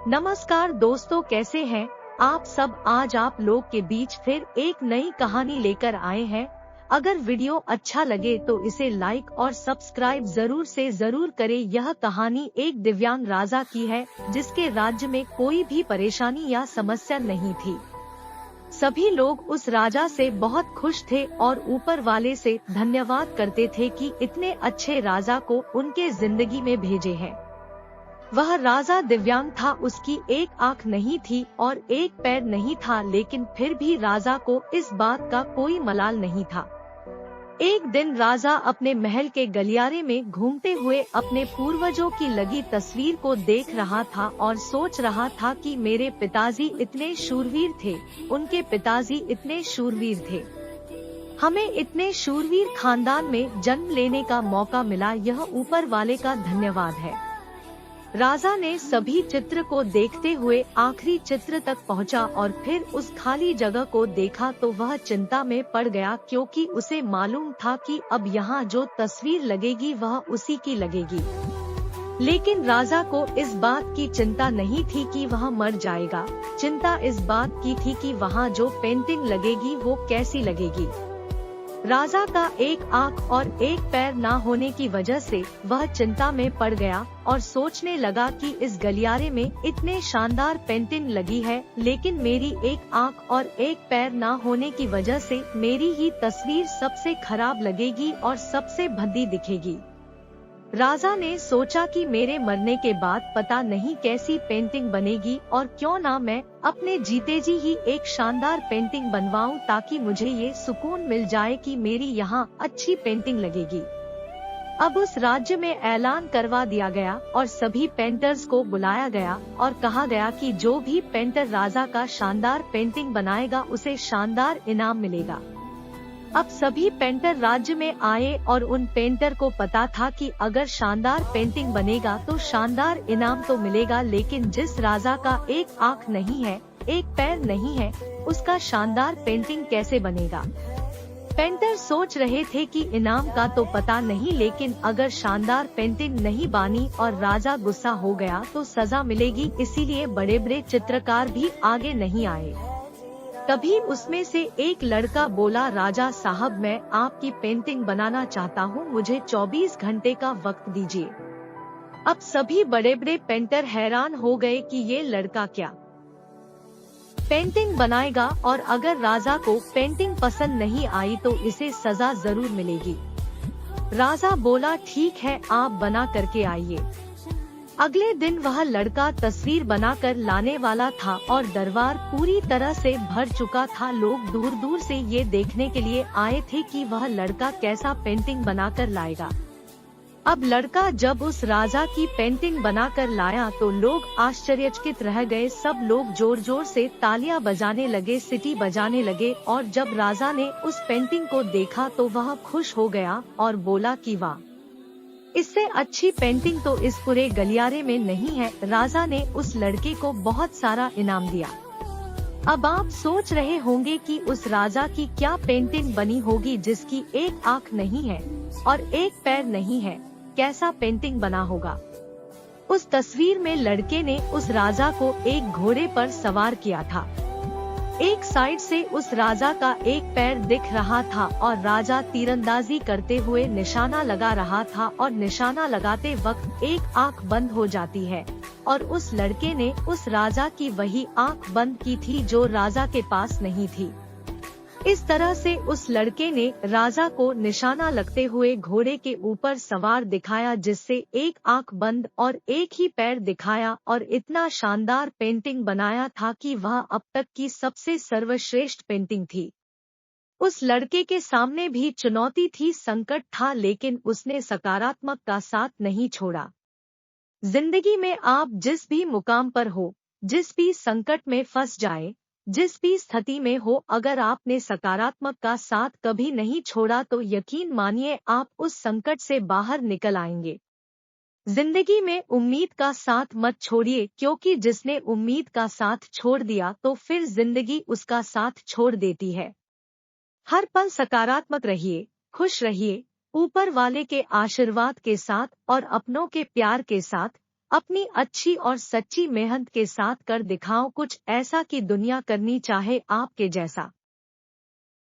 नमस्कार दोस्तों, कैसे हैं आप सब। आज आप लोग के बीच फिर एक नई कहानी लेकर आए हैं। अगर वीडियो अच्छा लगे तो इसे लाइक और सब्सक्राइब जरूर करें। यह कहानी एक दिव्यांग राजा की है जिसके राज्य में कोई भी परेशानी या समस्या नहीं थी। सभी लोग उस राजा से बहुत खुश थे और ऊपर वाले से धन्यवाद करते थे कि इतने अच्छे राजा को उनके जिंदगी में भेजे हैं। वह राजा दिव्यांग था, उसकी एक आंख नहीं थी और एक पैर नहीं था, लेकिन फिर भी राजा को इस बात का कोई मलाल नहीं था। एक दिन राजा अपने महल के गलियारे में घूमते हुए अपने पूर्वजों की लगी तस्वीर को देख रहा था और सोच रहा था कि मेरे पिताजी इतने शूरवीर थे, उनके पिताजी इतने शूरवीर थे। हमें इतने शूरवीर खानदान में जन्म लेने का मौका मिला, यह ऊपर वाले का धन्यवाद है। राजा ने सभी चित्र को देखते हुए आखिरी चित्र तक पहुंचा और फिर उस खाली जगह को देखा तो वह चिंता में पड़ गया, क्योंकि उसे मालूम था कि अब यहाँ जो तस्वीर लगेगी वह उसी की लगेगी। लेकिन राजा को इस बात की चिंता नहीं थी कि वह मर जाएगा, चिंता इस बात की थी कि वहाँ जो पेंटिंग लगेगी वो कैसी लगेगी। राजा का एक आंख और एक पैर ना होने की वजह से वह चिंता में पड़ गया और सोचने लगा कि इस गलियारे में इतने शानदार पेंटिंग लगी है, लेकिन मेरी एक आंख और एक पैर ना होने की वजह से मेरी ही तस्वीर सबसे खराब लगेगी और सबसे भद्दी दिखेगी। राजा ने सोचा कि मेरे मरने के बाद पता नहीं कैसी पेंटिंग बनेगी, और क्यों ना मैं अपने जीते जी ही एक शानदार पेंटिंग बनवाऊं, ताकि मुझे ये सुकून मिल जाए कि मेरी यहाँ अच्छी पेंटिंग लगेगी। अब उस राज्य में ऐलान करवा दिया गया और सभी पेंटर्स को बुलाया गया और कहा गया कि जो भी पेंटर राजा का शानदार पेंटिंग बनाएगा उसे शानदार इनाम मिलेगा। अब सभी पेंटर राज्य में आए और उन पेंटर को पता था कि अगर शानदार पेंटिंग बनेगा तो शानदार इनाम तो मिलेगा, लेकिन जिस राजा का एक आंख नहीं है, एक पैर नहीं है, उसका शानदार पेंटिंग कैसे बनेगा। पेंटर सोच रहे थे कि इनाम का तो पता नहीं, लेकिन अगर शानदार पेंटिंग नहीं बनी और राजा गुस्सा हो गया तो सजा मिलेगी, इसीलिए बड़े बड़े चित्रकार भी आगे नहीं आए। तभी उसमें से एक लड़का बोला, राजा साहब, मैं आपकी पेंटिंग बनाना चाहता हूँ, मुझे 24 घंटे का वक्त दीजिए। अब सभी बड़े बड़े पेंटर हैरान हो गए कि ये लड़का क्या पेंटिंग बनाएगा, और अगर राजा को पेंटिंग पसंद नहीं आई तो इसे सजा जरूर मिलेगी। राजा बोला, ठीक है, आप बना करके आइए। अगले दिन वह लड़का तस्वीर बनाकर लाने वाला था और दरबार पूरी तरह से भर चुका था। लोग दूर दूर से ये देखने के लिए आए थे कि वह लड़का कैसा पेंटिंग बनाकर लाएगा। अब लड़का जब उस राजा की पेंटिंग बनाकर लाया तो लोग आश्चर्यचकित रह गए। सब लोग जोर जोर से तालियां बजाने लगे, सीटी बजाने लगे, और जब राजा ने उस पेंटिंग को देखा तो वह खुश हो गया और बोला कि वाह, इससे अच्छी पेंटिंग तो इस पूरे गलियारे में नहीं है। राजा ने उस लड़के को बहुत सारा इनाम दिया। अब आप सोच रहे होंगे कि उस राजा की क्या पेंटिंग बनी होगी जिसकी एक आंख नहीं है और एक पैर नहीं है, कैसा पेंटिंग बना होगा। उस तस्वीर में लड़के ने उस राजा को एक घोड़े पर सवार किया था। एक साइड से उस राजा का एक पैर दिख रहा था और राजा तीरंदाजी करते हुए निशाना लगा रहा था, और निशाना लगाते वक्त एक आंख बंद हो जाती है, और उस लड़के ने उस राजा की वही आंख बंद की थी जो राजा के पास नहीं थी। इस तरह से उस लड़के ने राजा को निशाना लगते हुए घोड़े के ऊपर सवार दिखाया, जिससे एक आंख बंद और एक ही पैर दिखाया, और इतना शानदार पेंटिंग बनाया था कि वह अब तक की सबसे सर्वश्रेष्ठ पेंटिंग थी। उस लड़के के सामने भी चुनौती थी, संकट था, लेकिन उसने सकारात्मक का साथ नहीं छोड़ा। जिंदगी में आप जिस भी मुकाम पर हो, जिस भी संकट में फंस जाए, जिस भी स्थिति में हो, अगर आपने सकारात्मक का साथ कभी नहीं छोड़ा तो यकीन मानिए आप उस संकट से बाहर निकल आएंगे। जिंदगी में उम्मीद का साथ मत छोड़िए, क्योंकि जिसने उम्मीद का साथ छोड़ दिया तो फिर जिंदगी उसका साथ छोड़ देती है। हर पल सकारात्मक रहिए, खुश रहिए, ऊपर वाले के आशीर्वाद के साथ और अपनों के प्यार के साथ। अपनी अच्छी और सच्ची मेहनत के साथ कर दिखाओ कुछ ऐसा कि दुनिया करनी चाहे आपके जैसा।